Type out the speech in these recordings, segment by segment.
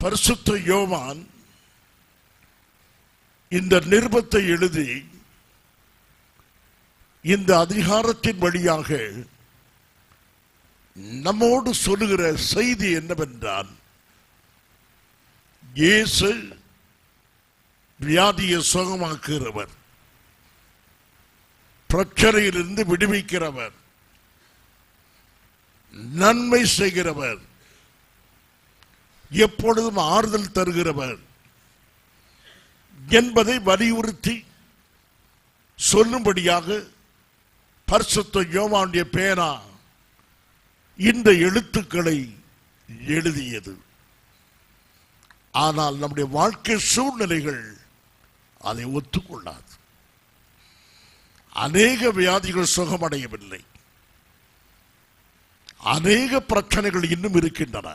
பரிசுத்த யோவான் இந்த நிருபத்தை எழுதி இந்த அதிகாரத்தின் வழியாக நம்மோடு சொல்லுகிற செய்தி என்னவென்றால், இயேசு வியாதியை சுகமாக்குகிறவர், பிரச்சனையிலிருந்து விடுவிக்கிறவர், நன்மை செய்கிறவர், எப்பொழுதும் ஆறுதல் தருகிறவர் என்பதை வலியுறுத்தி சொல்லும்படியாக பரிசுத்த யோவானுடைய பேனா இந்த எழுத்துக்களை எழுதியது. ஆனால் நம்முடைய வாழ்க்கை சூழ்நிலைகள் அதை ஒத்துக்கொள்ளாது. அநேக வியாதிகள் சுகமடையவில்லை, அநேக பிரச்சனைகள் இன்னும் இருக்கின்றன.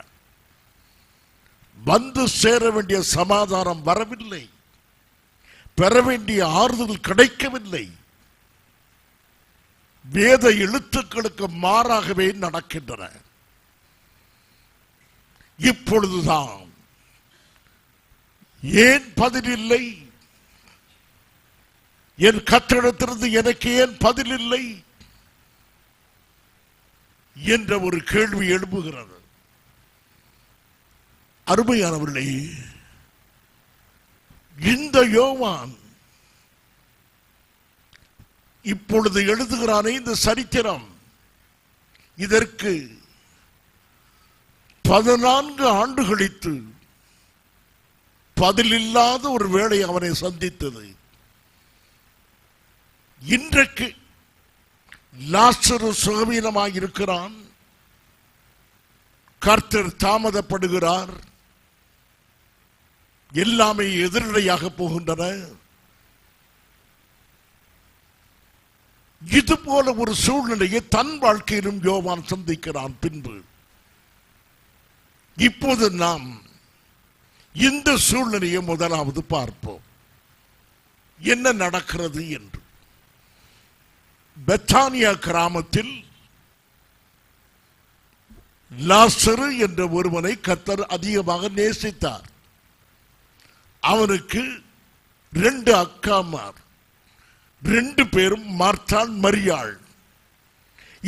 வந்து சேர வேண்டிய சமாதானம் வரவில்லை, பெற வேண்டிய ஆறுதல் கிடைக்கவில்லை. வேத எழுத்துக்களுக்கு மாறாகவே நடக்கின்றன. இப்பொழுதுதான் ஏன் பதில் இல்லை, என் கர்த்தரிடத்திலிருந்து எனக்கு ஏன் பதில் இல்லை என்ற ஒரு கேள்வி எழுப்புகிறது. அருமையானவர்களே, இந்த யோவான் இப்பொழுது எழுதுகிறானே இந்த சரித்திரம், இதற்கு 14 ஆண்டு கழித்து பதிலில்லாத ஒரு வேளை அவனை சந்தித்தது. இன்றைக்கு லாசரு சுகவீனமாக இருக்கிறான், கர்த்தர் தாமதப்படுகிறார், எல்லாமே எதிரடையாக போகின்றன. இது போல ஒரு சூழ்நிலையை தன் வாழ்க்கையிலும் யோவான் சந்திக்கிறான். பின்பு இப்போது நாம் இந்த சூழ்நிலையை முதலாவது பார்ப்போம், என்ன நடக்கிறது என்று. பெத்தானியா கிராமத்தில் லாசரு என்ற ஒருவனை கர்த்தர் அதிகமாக நேசித்தார். அவனுக்கு 2 அக்காமார், 2 பேரும் மார்த்தாள், மரியாள்.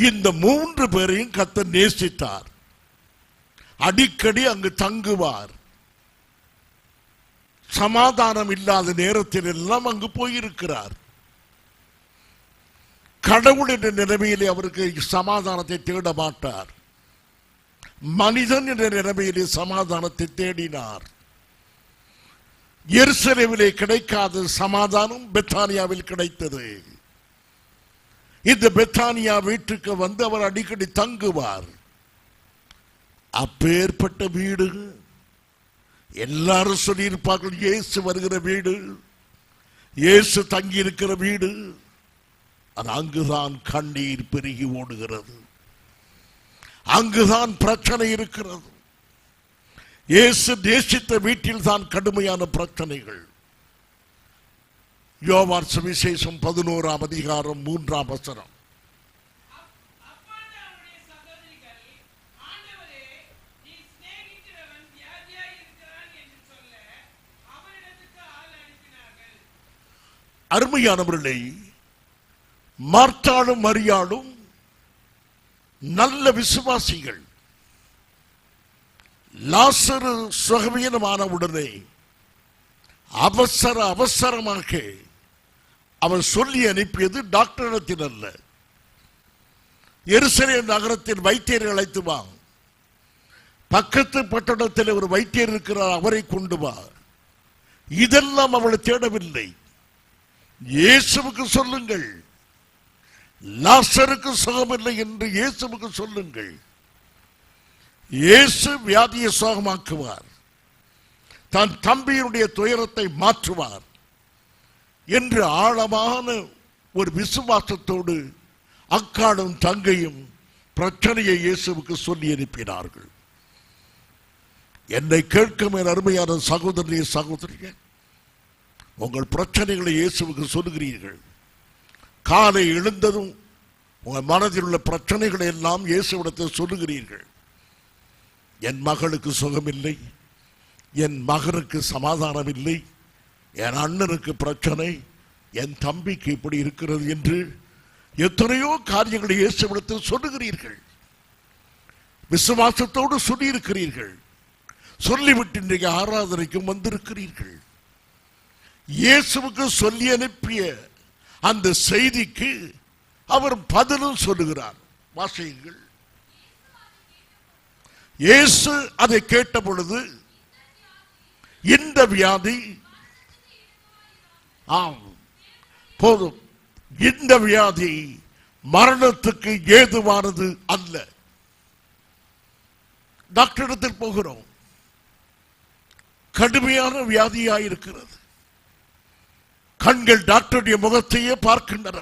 இந்த 3 பேரையும் கர்த்தர் நேசித்தார். அடிக்கடி அங்கு தங்குவார். சமாதானம் இல்லாத நேரத்தில் எல்லாம் அங்கு போயிருக்கிறார். கடவுளின் நிலைமையிலே அவருக்கு சமாதானத்தை தேட மாட்டார், மனிதன் என்ற நிலைமையிலே சமாதானத்தை தேடினார். எருசலேமிலே கிடைக்காத சமாதானம் பெத்தானியாவில் கிடைத்தது. இந்த பெத்தானியா வீட்டுக்கு வந்து அவர் அடிக்கடி தங்குவார். அப்பேற்பட்ட வீடு, எல்லாரும் சொல்லியிருப்பார்கள், இயேசு வருகிற வீடு, இயேசு தங்கி இருக்கிற வீடு. அங்குதான் கண்ணீர் பெருகி ஓடுகிறது, அங்குதான் பிரச்சனை இருக்கிறது. இயேசு நேசித்த வீட்டில் தான் கடுமையான பிரச்சனைகள். யோவான் சுவிசேஷம் 11ஆம் அதிகாரம் 3ஆம் வசனம். அருமையானவர்களே, மார்த்தாளும் மரியாளும் நல்ல விசுவாசிகள். லாசரு சுகவீனமான உடனே அவசரமாக அவன் சொல்லி அனுப்பியது டாக்டரிடத்தில் அல்ல, எருசலேம் நகரத்தில் வைத்தியரை அழைத்து வா, பக்கத்து பட்டணத்தில் ஒரு வைத்தியர் இருக்கிறார், அவரை கொண்டு வா. இதெல்லாம் அவளை தேடவில்லை. இயேசுவுக்கு சொல்லுங்கள், லாசருக்கு சுகமில்லை என்று இயேசுவுக்கு சொல்லுங்கள், இயேசு வியாதியை சுகமாக்குவார், தன் தம்பியினுடைய துயரத்தை மாற்றுவார் என்று ஆழமான ஒரு விசுவாசத்தோடு அக்காடும் தங்கையும் பிரச்சனையை இயேசுவுக்கு சொல்லி அனுப்பினார்கள். என்னை கேட்கும் என் அருமையான சகோதரனே, சகோதரியே, உங்கள் பிரச்சனைகளை இயேசுவுக்கு சொல்லுகிறீர்கள். காலை எழுந்ததும் உங்கள் மனதில் உள்ள பிரச்சனைகளை எல்லாம் இயேசுவிடத்தில் சொல்லுகிறீர்கள். என் மகளுக்கு சுகமில்லை, என் மகனுக்கு சமாதானம் இல்லை, என் அண்ணனுக்கு பிரச்சனை, என் தம்பிக்கு இப்படி இருக்கிறது என்று எத்தனையோ காரியங்களை இயேசுவிடத்தில் சொல்லுகிறீர்கள். விசுவாசத்தோடு சொல்லியிருக்கிறீர்கள். சொல்லிவிட்டு இன்றைக்கு ஆராதனைக்கும் வந்திருக்கிறீர்கள். இயேசுவுக்கு சொல்லி அனுப்பிய அந்த செய்திக்கு அவர் பதிலும் சொல்லுகிறார். வாசியுங்கள். இயேசு அதை கேட்ட பொழுது, இந்த வியாதி போதும், இந்த வியாதி மரணத்துக்கு ஏதுவானது அல்ல. டாக்டரிடத்தில் போகிறோம், கடுமையான வியாதியாயிருக்கிறது. கண்கள் டாக்டருடைய முகத்தையே பார்க்கின்றன.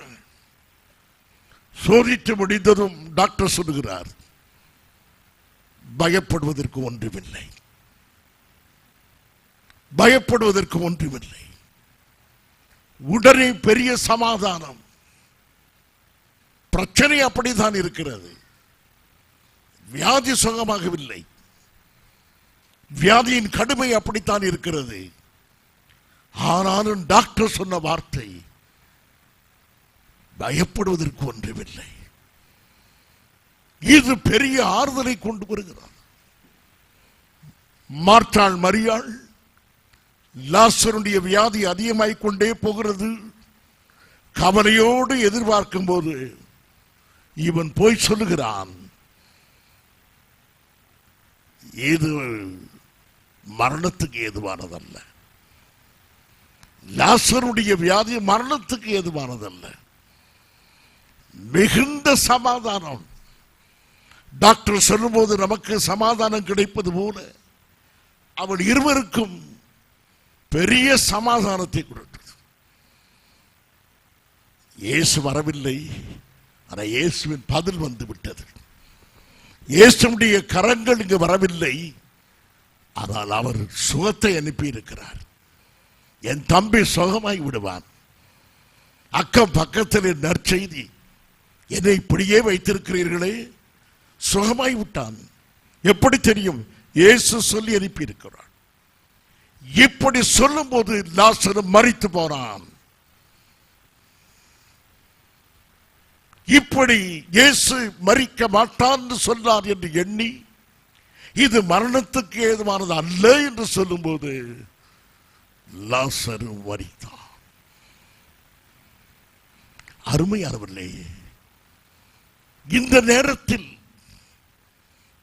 சோதித்து முடிந்ததும் டாக்டர் சொல்லுகிறார், பயப்படுவதற்கு ஒன்றுமில்லை, பயப்படுவதற்கு ஒன்றுமில்லை. உடனே பெரிய சமாதானம். பிரச்சனை அப்படித்தான் இருக்கிறது. வியாதி சுகமாகவில்லை, வியாதியின் கடுமை அப்படித்தான் இருக்கிறது. ஆனாலும் டாக்டர் சொன்ன வார்த்தை, பயப்படுவதற்கு ஒன்றுமில்லை. இது பெரிய ஆறுதலை கொண்டு வருகிறார். மார்த்தாள் மரியாள், லாசருடைய வியாதி அதிகமாகிக் கொண்டே போகிறது. கவலையோடு எதிர்பார்க்கும் போது இவன் போய் சொல்லுகிறான், இது மரணத்துக்கு ஏதுவானதல்ல. லாசருடைய வியாதி மரணத்துக்கு ஏதுவானதல்ல. மிகுந்த சமாதானம். டாக்டர் சொல்லும்போது நமக்கு சமாதானம் கிடைப்பது போல அவள் இருவருக்கும் பெரிய சமாதானத்தை கொடுத்தது. இயேசு வரவில்லை, ஆனால் இயேசுவின் பதில் வந்து விட்டது. இயேசுடைய கரங்கள் இங்கு வரவில்லை, ஆனால் அவர் சுகத்தை அனுப்பி இருக்கிறார். என் தம்பி சுகமாய் விடுவான். அக்கம் பக்கத்தில் நற்செய்தி, என்னை இப்படியே வைத்திருக்கிறீர்களே, சுகமாய் விட்டான். எப்படி தெரியும்? இயேசு சொல்லி அனுப்பி இருக்கிறார். இப்படி சொல்லும் போது லாசரு மரித்து போனான். இப்படி இயேசு மரிக்க மாட்டான் சொன்னார் என்று எண்ணி, இது மரணத்துக்கு ஏதுவானது அல்ல என்று சொல்லும் போது லாசரு மரித்தான். அருமையானவர்களே, இந்த நேரத்தில்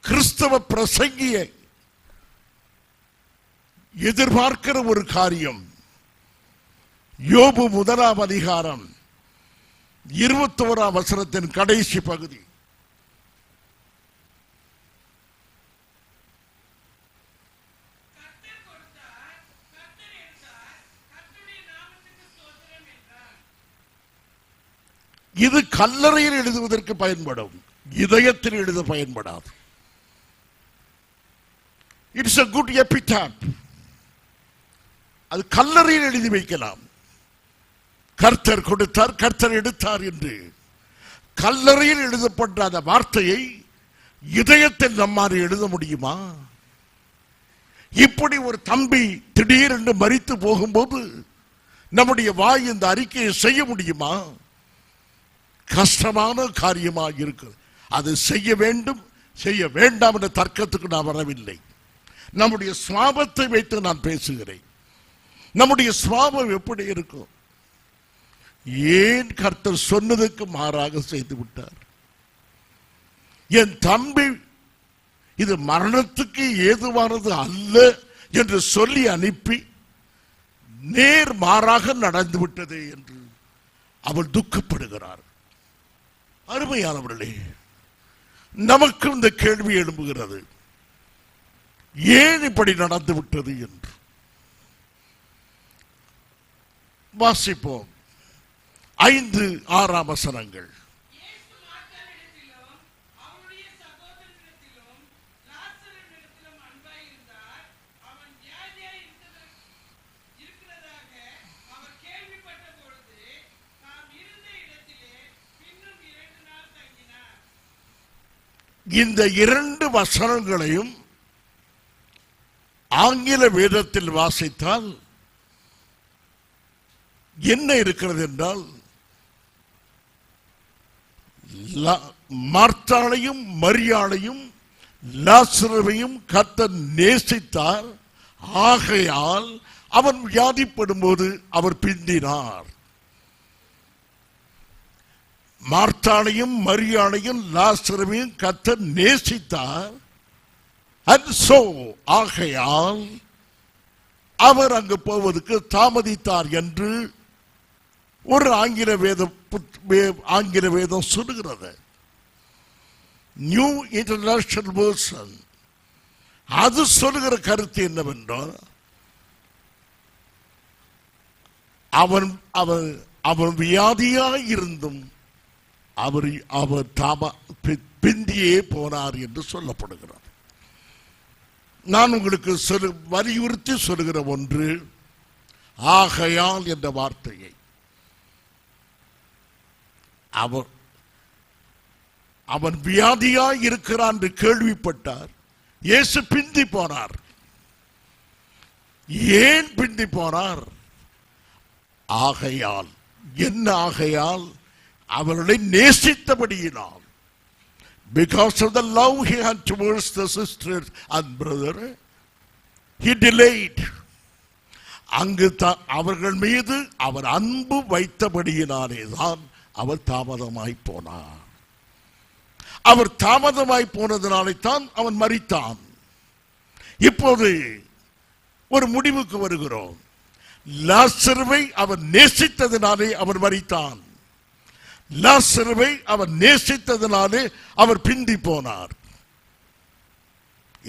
கிறிஸ்தவ பிரசங்கியை எதிர்பார்க்கிற ஒரு காரியம், யோபு 1 அதிகாரம் 21 வசனத்தின் கடைசி பகுதி. இது கல்லறையில் எழுதுவதற்கு பயன்படும், இதயத்தில் எழுத பயன்படாது. It's a good epitaph. அது கல்லறையில் எழுதி வைக்கலாம். கர்த்தர் கொடுத்தார், கர்த்தர் எடுத்தார் என்று கல்லறையில் எழுதப்பட்ட அந்த வார்த்தையை இதயத்தில் நம்மால் எழுத முடியுமா? இப்படி ஒரு தம்பி திடீரென்று மரித்து போகும்போது நம்முடைய வாய் இந்த அறிக்கையை செய்ய முடியுமா? கஷ்டமான காரியமாக இருக்கு. அது செய்ய வேண்டும் செய்ய வேண்டாம் என்ற தர்க்கத்துக்கு நான் வரவில்லை. நம்முடைய சுவாபத்தை வைத்து நான் பேசுகிறேன். நம்முடைய சுவாபம் எப்படி இருக்கும்? ஏன் கர்த்தர் சொன்னதுக்கு மாறாக செய்து விட்டார்? என் தம்பி இது மரணத்துக்கு ஏதுவானது அல்ல என்று சொல்லி அனுப்பி நேர் மாறாக நடந்து விட்டது என்று அவள் துக்கப்படுகிறார். அருமையானவர்களே, நமக்கு இந்த கேள்வி எழும்புகிறது, ஏன் இப்படி நடந்து விட்டது என்று. வாசிப்போம் 5-6 வசனங்கள். இந்த 2 வசனங்களையும் ஆங்கில வேதத்தில் வாசித்தால் என்ன இருக்கிறது என்றால், மார்த்தாளையும் மரியாளையும் லாசருவையும் கர்த்தர் நேசித்தார், ஆகையால் அவன் வியாதிப்படும் போது அவர் பிந்தினார். மார்த்தாளையும் மரியாளையும் லாசருவையும் கர்த்தர் நேசித்தார், ஆகையால் அவர் அங்கு போவதற்கு தாமதித்தார் என்று ஒரு ஆங்கில வேதம் சொல்லுகிறது. நியூ இன்டர்நேஷனல் வெர்ஷன் அது சொல்லுகிற கருத்து என்னவென்றால், அவன் வியாதியாய் இருந்தும் அவர் பிந்தியே போனார் என்று சொல்லப்படுகிறார். நான் உங்களுக்கு வலியுறுத்தி சொல்லுகிற ஒன்று, ஆகையால் என்ற வார்த்தையை அவன் வியாதியாய் இருக்கிறான் என்று கேள்விப்பட்டார். இயேசு பிந்தி போனார். ஏன் பிந்தி போனார்? ஆகையால். என்ன ஆகையால்? அவர்களை நேசித்தபடியினால். Because of the love he had towards the sisters and brother, he delayed. அங்கு அவர்கள் மீது அவர் அன்பு வைத்தபடியினாலே தான் அவர் தாமதமாய் போனார். அவர் தாமதமாய் போனதினாலே தான் அவன் மரித்தான். இப்போது ஒரு முடிவுக்கு வருகிறோம். லாசருவை அவர் நேசித்ததினாலே அவர் மரித்தான். லாசருவை அவர் நேசித்ததினாலே அவர் பிந்தி போனார்.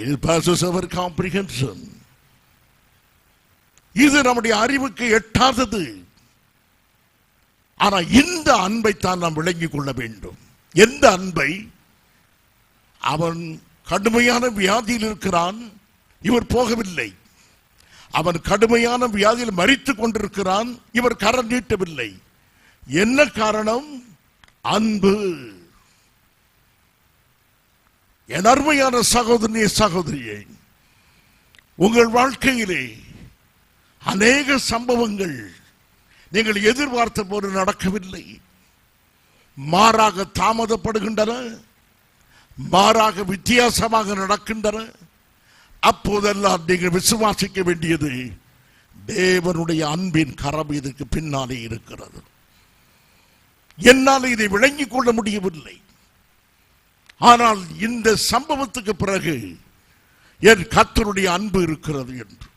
It passes our comprehension. இது நம்முடைய அறிவுக்கு எட்டாதது. ஆனால் இந்த அன்பை தான் நாம் விளங்கிக் கொள்ள வேண்டும். எந்த அன்பை? அவன் கடுமையான வியாதியில் இருக்கிறான், இவர் போகவில்லை. அவன் கடுமையான வியாதியில் மரித்துக் கொண்டிருக்கிறான், இவர் கரம் நீட்டவில்லை. என்ன காரணம்? அன்பு. என் அருமையான சகோதரனே, சகோதரியே, உங்கள் வாழ்க்கையிலே அநேக சம்பவங்கள் நீங்கள் எதிர்பார்த்த போது நடக்கவில்லை, மாறாக தாமதப்படுகின்றன, மாறாக வித்தியாசமாக நடக்கின்றன. அப்போதெல்லாம் நீங்கள் விசுவாசிக்க வேண்டியது, தேவனுடைய அன்பின் கரம் இதற்கு பின்னாலே இருக்கிறது. என்னால் இதை விளங்கிக் கொள்ள முடியவில்லை. ஆனால் இந்த சம்பவத்துக்கு பிறகு என் கர்த்தருடைய அன்பு இருக்கிறது என்று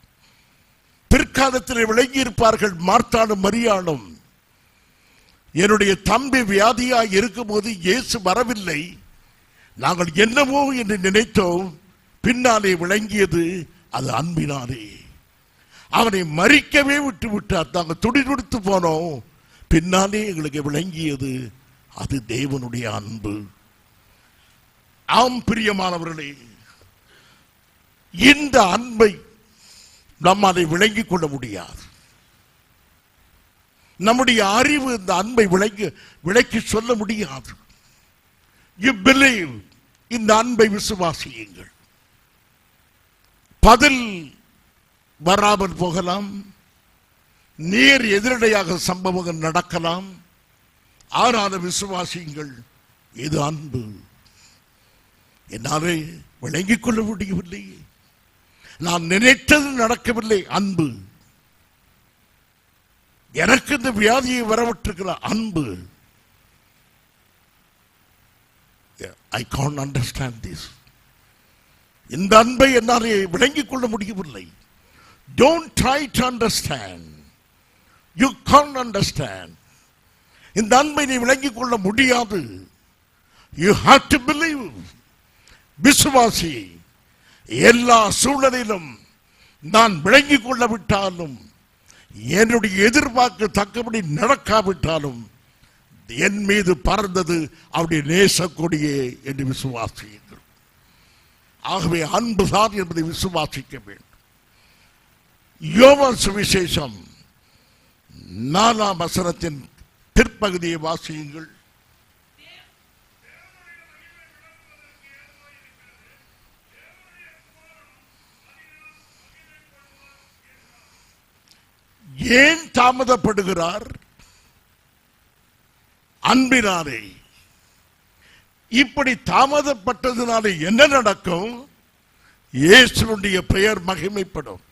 பிற்காலத்தில் விளங்கி இருப்பார்கள். மார்த்தாளும் மரியாளும், என்னுடைய தம்பி வியாதியாய் இருக்கும் போது இயேசு வரவில்லை, நாங்கள் என்னவோ என்று நினைத்தோம். பின்னாலே விளங்கியது அது அன்பினாலே. அவனை மரிக்கவே விட்டு விட்டார். நாங்கள் துடிதுடித்து போனோம். பின்னாலே எங்களுக்கு விளங்கியது அது தேவனுடைய அன்பு. ஆம் பிரியமானவர்களே, இந்த அன்பை நாம் அதை விளங்கிக் கொள்ள முடியாது. நம்முடைய அறிவு இந்த அன்பை விளக்கி சொல்ல முடியாது. You believe, இந்த அன்பை விசுவாசியுங்கள். பதில் வராமல் போகலாம், நேர் எதிரடையாக சம்பவங்கள் நடக்கலாம். ஆனாலும் விசுவாசியுங்கள், இது அன்பு. என்னாலே விளங்கிக் கொள்ள முடியவில்லை, நான் நினைத்தது நடக்கவில்லை, அன்பு. எனக்கு இந்த வியாதியை வரவிட்டிருக்கிற அன்பு. I can't understand this. இந்த அன்பை என்னாலே விளங்கிக் கொள்ள முடியவில்லை. Don't try to understand. You can't understand. இந்த அன்பை நீ விளங்கிக் கொள்ள முடியாது. You have to believe. விசுவாசி. எல்லா சூழலிலும் நான் விளங்கிக் கொள்ளவிட்டாலும், என்னுடைய எதிர்பார்க்க தக்கபடி நடக்காவிட்டாலும், என் மீது பறந்தது அவருடைய நேசக்கொடியே என்று விசுவாசியுங்கள். ஆகவே அன்புதான் என்பதை விசுவாசிக்க வேண்டும். யோவான் சுவிசேஷம் 4ஆம் வசனத்தின் பிற்பகுதியை வாசியுங்கள். ஏன் தாமதப்படுகிறார்? அன்பினாலே. இப்படி தாமதப்பட்டதினாலே என்ன நடக்கும்? இயேசுவுடைய பெயர் மகிமைப்படும்.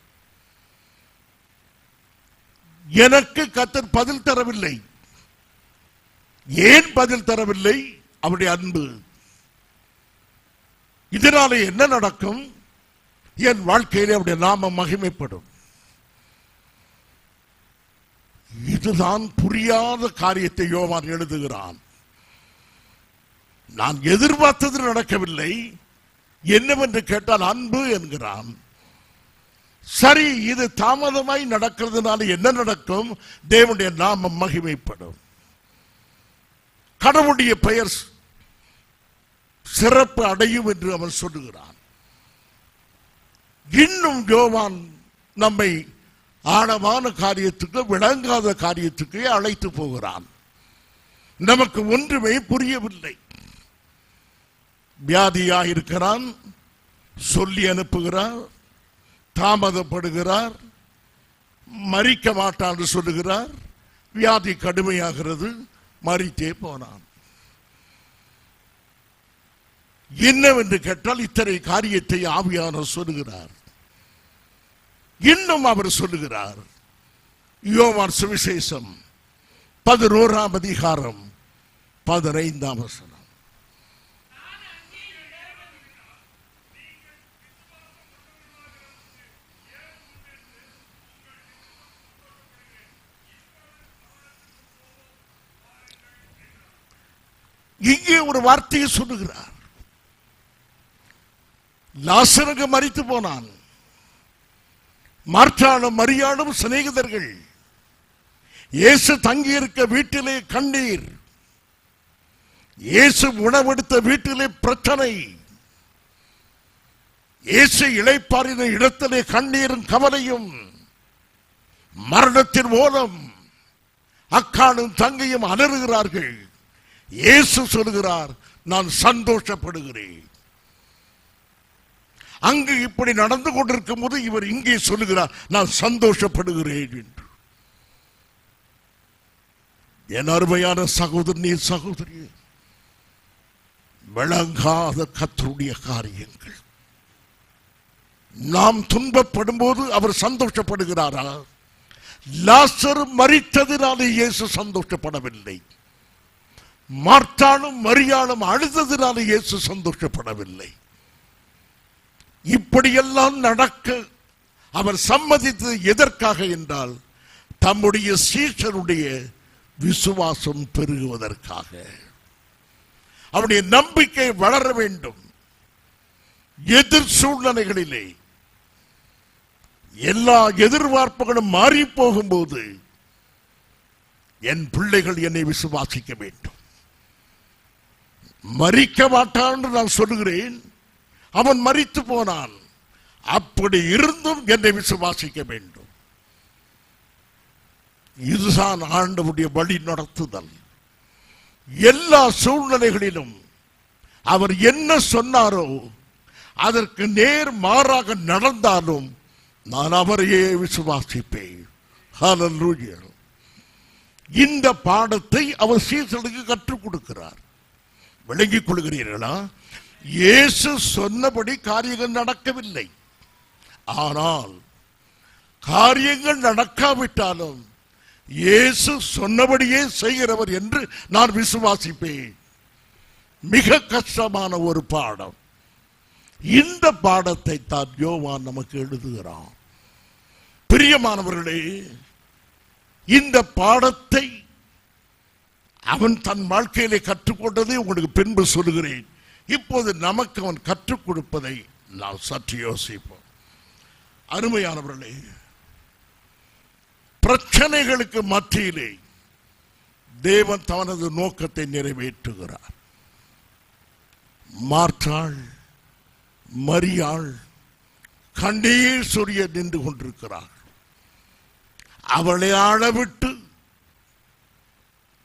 எனக்கு கர்த்தர் பதில் தரவில்லை. ஏன் பதில் தரவில்லை? அவருடைய அன்பு. இதனாலே என்ன நடக்கும்? என் வாழ்க்கையிலே அவருடைய நாமம் மகிமைப்படும். இதுதான் புரியாத காரியத்தை யோவான் எழுதுகிறான். நான் எதிர்பார்த்தது நடக்கவில்லை, என்னவென்று கேட்டால் அன்பு என்கிறான். சரி, இது தாமதமாய் நடக்கிறதுனால என்ன நடக்கும்? தேவனுடைய நாமம் மகிமைப்படும். கடவுளுடைய பெயர் சிறப்பு அடையும் என்று அவன் சொல்லுகிறான். இன்னும் யோவான் நம்மை ஆழமான காரியத்துக்கு, விளங்காத காரியத்துக்கு அழைத்து போகிறான். நமக்கு ஒன்றுமே புரியவில்லை. வியாதியாயிருக்கிறான், சொல்லி அனுப்புகிறார், தாமதப்படுகிறார், மரிக்க மாட்டான் என்று சொல்லுகிறார். வியாதி கடுமையாகிறது, மரித்தே போனான். என்னவென்று கேட்டால் இத்தனை காரியத்தை ஆவியானவர் சொல்லுகிறார். இன்னும் அவர் சொல்லுகிறார். யோவான் சுவிசேஷம் 11ஆம் அதிகாரம் 15ஆம் வசனம். இங்கே ஒரு வார்த்தையை சொல்லுகிறார். லாசருக்கு மரித்து போனான். மார்த்தாளும் மரியாளும் சிநேகிதர்கள். இயேசு தங்கியிருக்க வீட்டிலே கண்ணீர். இயேசு உணவெடுத்த வீட்டிலே பிரச்சனை. இயேசு இளைப்பாறின இடத்திலே கண்ணீரும் கவலையும், மரணத்தின் மூலம் அக்காளும் தங்கையும் அலறுகிறார்கள். இயேசு சொல்கிறார், நான் சந்தோஷப்படுகிறேன். அங்கு இப்படி நடந்து கொண்டிருக்கும் போது இவர் இங்கே சொல்லுகிறார், நான் சந்தோஷப்படுகிறேன் என்று. என் அருமையான சகோதரனே, சகோதரி, விளங்காத கர்த்தருடைய காரியங்கள். நாம் துன்பப்படும் போது அவர் சந்தோஷப்படுகிறாரா? லாசரு மரித்ததினாலே இயேசு சந்தோஷப்படவில்லை. மார்த்தாளும் மரியாளும் அழுததினாலே இயேசு சந்தோஷப்படவில்லை. இப்படியெல்லாம் நடக்க அவர் சம்மதித்தது எதற்காக என்றால், தம்முடைய சீஷருடைய விசுவாசம் பெருகுவதற்காக. அவருடைய நம்பிக்கை வளர வேண்டும். எதிர் சூழ்நிலைகளிலே எல்லா எதிர்பார்ப்புகளும் மாறி போகும்போது என் பிள்ளைகள் என்னை விசுவாசிக்க வேண்டும். மரிக்க மாட்டான் என்று நான் சொல்லுகிறேன். அவன் மரித்து போனான். அப்படி இருந்தும் என்னை விசுவாசிக்க வேண்டும். இதுதான் ஆண்டவருடைய வழி நடத்துதல். எல்லா சூழ்நிலைகளிலும் அவர் என்ன சொன்னாரோ அதற்கு நேர் மாறாக நடந்தாலும் நான் அவரையே விசுவாசிப்பேன். ஹல்லேலூயா. இந்த பாடத்தை அவர் சீசனுக்கு கற்றுக் கொடுக்கிறார். விளங்கிக் கொள்கிறீர்களா? இயேசு சொன்னபடி காரியங்கள் நடக்கவில்லை. ஆனால் காரியங்கள் நடக்காவிட்டாலும் இயேசு சொன்னபடியே செய்கிறவர் என்று நான் விசுவாசிப்பேன். மிக கஷ்டமான ஒரு பாடம். இந்த பாடத்தை தான் யோவான் நமக்கு எழுதுகிறான். பிரியமானவர்களே, இந்த பாடத்தை அவன் தன் வாழ்க்கையிலே கற்றுக்கொண்டதை உங்களுக்கு பின்பு சொல்லுகிறேன். இப்போது நமக்கு அவன் கற்றுக் கொடுப்பதை நாம் சற்று யோசிப்போம். அருமையானவர்களே, பிரச்சனைகளுக்கு மத்தியிலே தேவன் தனது நோக்கத்தை நிறைவேற்றுகிறார். மார்த்தாள் மரியாள் கண்ணீர் சொரிய நின்று கொண்டிருக்கிறார். அவளை ஆளவிட்டு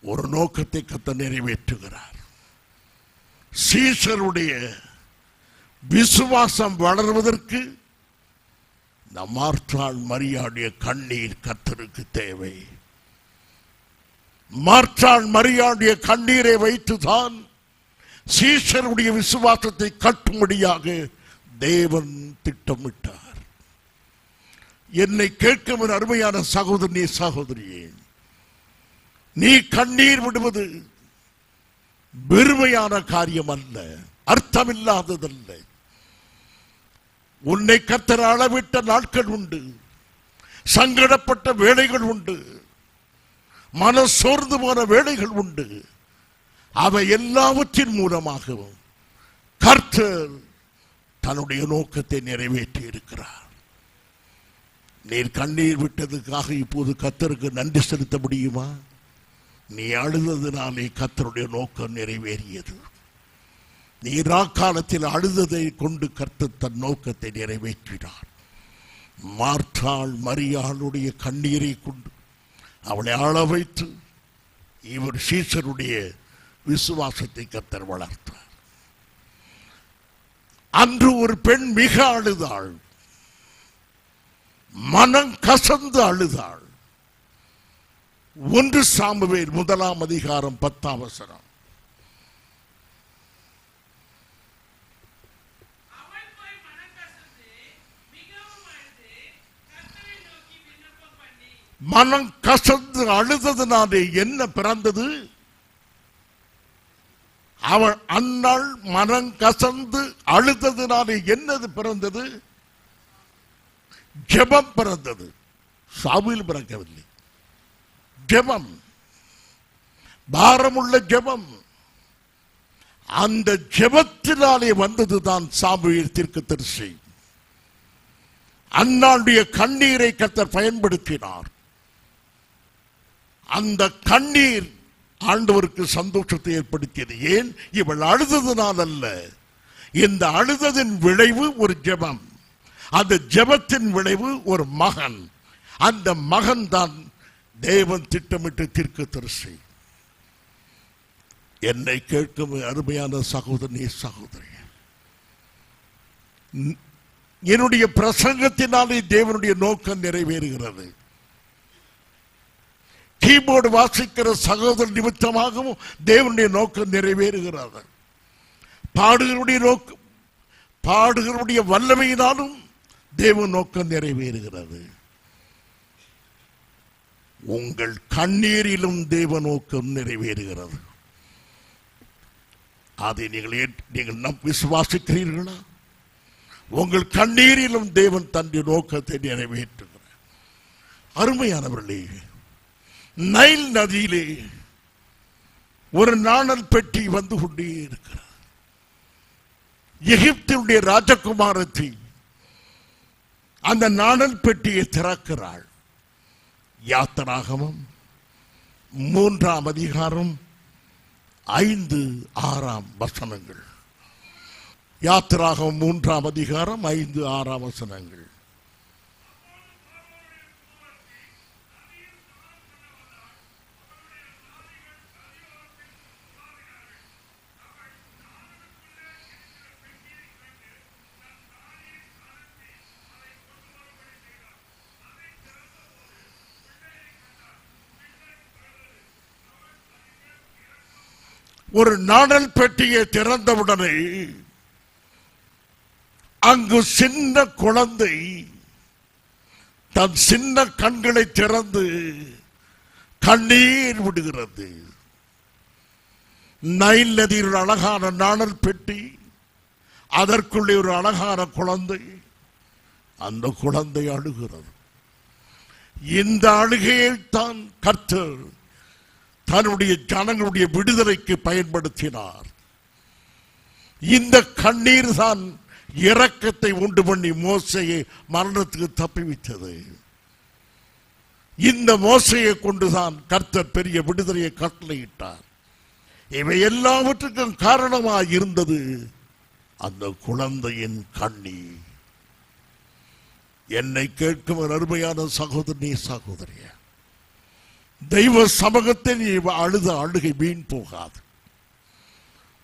ஒரு நோக்கத்தை கர்த்தர் நிறைவேற்றுகிறார். சீஷருடைய விசுவாசம் வளர்வதற்கு மார்த்தாள் மரியாளுடைய கண்ணீர் கர்த்தருக்கு தேவை. மார்த்தாள் மரியாளுடைய கண்ணீரை வைத்துதான் சீஷருடைய விசுவாசத்தை கட்டும்படியாக தேவன் திட்டமிட்டார். என்னை கேட்கும் அருமையான சகோதரனே, சகோதரியே, நீ கண்ணீர் விடுவது வெறுமையான காரியம் அல்ல, அர்த்தமில்லாததல்ல. உன்னை கர்த்தர் அளவிட்ட நாட்கள் உண்டு, சங்கடப்பட்ட வேளைகள் உண்டு, மன சோர்ந்து போன வேளைகள் உண்டு. அவை எல்லாவற்றின் மூலமாகவும் கர்த்தர் தன்னுடைய நோக்கத்தை நிறைவேற்றி இருக்கிறார். நீர் கண்ணீர் விட்டதுக்காக இப்போது கர்த்தருக்கு நன்றி செலுத்த முடியுமா? நீ அழுததினாலே கர்த்தருடைய நோக்கம் நிறைவேறியது. நீ ராக்காலத்தில் அழுததை கொண்டு கர்த்தர் தன் நோக்கத்தை நிறைவேற்றினார். மார்த்தாள் மரியாளுடைய கண்ணீரை கொண்டு அவளை ஆள வைத்து இவர் சீஷருடைய விசுவாசத்தை கர்த்தர் வளர்த்தார். அன்று ஒரு பெண் மிக அழுதாள், மனம் கசந்து அழுதாள். 1 சாமுவேல் 1 அதிகாரம் 10 வசனம். மனம் கசந்து அழுததினாலே என்ன பிறந்தது? அவள் அன்னாள் மனம் கசந்து அழுததினாலே என்னது பிறந்தது? ஜெபம் பிறந்தது. சாமுவேல் பிறக்கவில்லை. ஜெபம், பாரமுள்ள ஜெபம். அந்த ஜெபத்தினாலே வந்ததுதான் சாமுவேல் தீர்க்கதரிசி. அன்னாளுடைய கண்ணீரை கர்த்தர் பயன்படுத்தினார். அந்த கண்ணீர் ஆண்டவருக்கு சந்தோஷத்தை ஏற்படுத்தியது. ஏன்? இவள் அழுததினால் அல்ல. இந்த அழுததின் விளைவு ஒரு ஜெபம், அந்த ஜெபத்தின் விளைவு ஒரு மகன். அந்த மகன் தான் தேவன் திட்டமிட்டு தீர்க்கதரிசி. என்னை கேட்கும் அருமையான சகோதரனே, சகோதரி, என்னுடைய பிரசங்கத்தினாலே தேவனுடைய நோக்கம் நிறைவேறுகிறது. கீபோர்டு வாசிக்கிற சகோதரர் நிமித்தமாகவும் தேவனுடைய நோக்கம் நிறைவேறுகிறது. பாடுகளுடைய வல்லமையினாலும் தேவ நோக்கம் நிறைவேறுகிறது. உங்கள் கண்ணீரிலும் தேவ நோக்கம் நிறைவேறுகிறது. அதை நீங்கள் விசுவாசிக்கிறீர்களா? உங்கள் கண்ணீரிலும் தேவன் தன்னுடைய நோக்கத்தை நிறைவேற்றுகிறார். அருமையானவர்களே, நைல் நதியிலே ஒரு நாணல் பெட்டி வந்து கொண்டே இருக்கிறார். எகிப்தினுடைய ராஜகுமாரத்தி அந்த நாணல் பெட்டியை திறக்கிறாள். யாத்திராகமம் 3 அதிகாரம் 5, 6 வசனங்கள். யாத்திராகமம் 3 அதிகாரம் 5, 6 வசனங்கள். ஒரு நாணல் பெட்டியை திறந்தவுடனே அங்கு சின்ன குழந்தை தன் சின்ன கண்களை திறந்து கண்ணீர் விடுகிறது. நைல் நதியில் ஒரு அழகான நாணல் பெட்டி, அதற்குள்ளே ஒரு அழகான குழந்தை. அந்த குழந்தை அழுகிறது. இந்த அழுகையை தான் கர்த்தர் தன்னுடைய ஜனங்களுடைய விடுதலைக்கு பயன்படுத்தினார். இந்த கண்ணீர் தான் இரக்கத்தை உண்டு பண்ணி மோசையை மரணத்துக்கு தப்பிவித்தது. இந்த மோசையை கொண்டுதான் கர்த்தர் பெரிய விடுதலையை கட்டளையிட்டார். இவை எல்லாவற்றுக்கும் காரணமாக இருந்தது அந்த குழந்தையின் கண்ணீர். என்னை கேட்கும் அருமையான சகோதரனே, சகோதரிய, தெய்வ சமூகத்தை நீ அழுத அழுகை வீண் போகாது.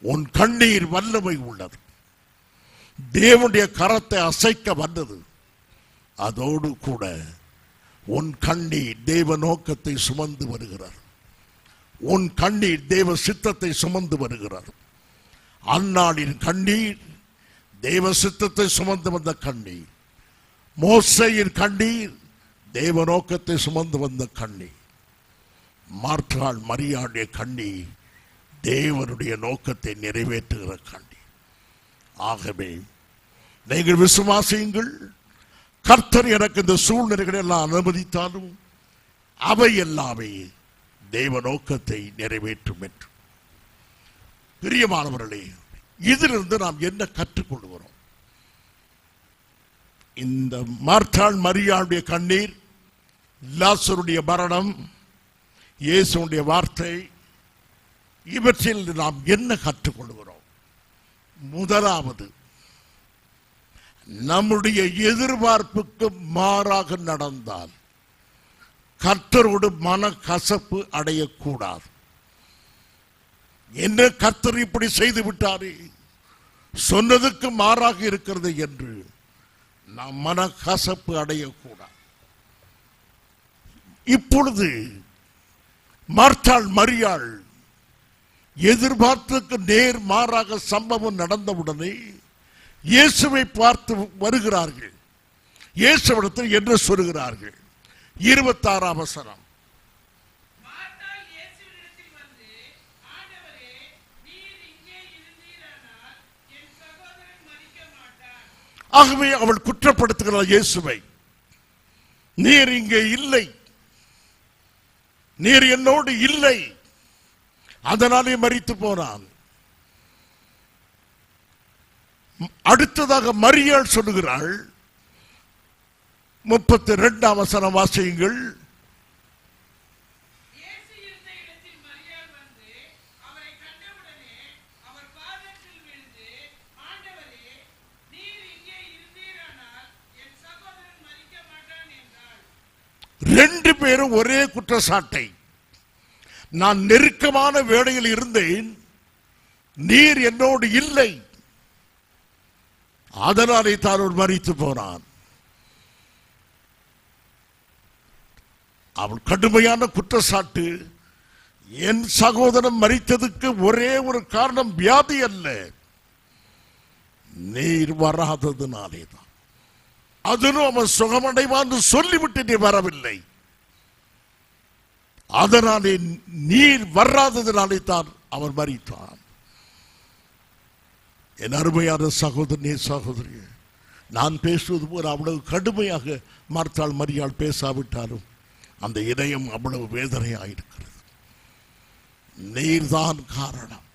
உன் கண்ணீர் வல்லமை உள்ளது. தேவனுடைய கரத்தை அசைக்க வந்தது. அதோடு கூட உன் கண்ணீர் தேவ நோக்கத்தை சுமந்து வருகிறார். உன் கண்ணீர் தேவ சித்தத்தை சுமந்து வருகிறார். அன்னாளின் கண்ணீர் தேவ சித்தத்தை சுமந்து வந்த கண்ணீர். மோசேயின் கண்ணீர் தேவ நோக்கத்தை சுமந்து வந்த கண்ணீர். மார்த்தாள் மரியாளுடைய கண்ணீர் தேவனுடைய நோக்கத்தை நிறைவேற்றுகிற கண்ணீர். ஆகவே நீங்கள் விசுவாசியுங்கள். கர்த்தர் எனக்கு இந்த சூழ்நிலைகளை எல்லாம் அனுமதித்தாலும் அவை எல்லாமே தேவ நோக்கத்தை நிறைவேற்றும் என்று. பிரியமானவர்களே, இதிலிருந்து நாம் என்ன கற்றுக்கொள்கிறோம்? இந்த மார்த்தாள் மரியாளுடைய கண்ணீர், லாசருடைய மரணம், இயேசுடைய வார்த்தை, இவற்றில் நாம் என்ன கற்றுக்கொள்கிறோம்? முதலாவது, நம்முடைய எதிர்பார்ப்புக்கு மாறாக நடந்தால் கர்த்தரோடு மன கசப்பு அடையக்கூடாது. என்ன, கர்த்தர் இப்படி செய்து விட்டாரே, சொன்னதுக்கு மாறாக இருக்கிறது என்று நாம் மன கசப்பு அடையக்கூடாது. இப்பொழுது மார்த்தாள் மரியாள் எதிர்பார்த்துக்கு நேர் மாறாக சம்பவம் நடந்தவுடனே இயேசுவை பார்த்து வருகிறார்கள். இயேசுவிடத்தில் என்ன சொல்கிறார்கள்? 26ஆம் வசனம். ஆகவே அவள் குற்றப்படுத்துகிறாள் இயேசுவை. நீர் இங்கே இல்லை, நீர் என்னோடு இல்லை, அதனாலே மரித்து போனான். அடுத்ததாக மரியாள் சொல்லுகிறாள், 32ஆம் வசனம் வாசியுங்கள். ரெண்டு பேரும் ஒரே குற்றச்சாட்டை, நான் நெருக்கமான வேளையில் இருந்தேன், நீர் என்னோடு இல்லை, அதனாலே தான் மரித்து போனான். அவள் கடுமையான குற்றச்சாட்டு. என் சகோதரன் மரித்ததுக்கு ஒரே ஒரு காரணம் வியாதி அல்ல, நீர் வராததுனாலே தான். அதனும் அவன் சுகமடைவான்னு சொல்லிவிட்டு நீ வரவில்லை, அதனாலே நீர் வராததினாலே தான் அவன் மரித்தான். என் அருமையான சகோதரனே, சகோதரி, நான் பேசுவது போல அவ்வளவு கடுமையாக மார்த்தாள் மரியாள் பேசாவிட்டாலும் அந்த இதயம் அவ்வளவு வேதனையாயிருக்கிறது. நீர்தான் காரணம்.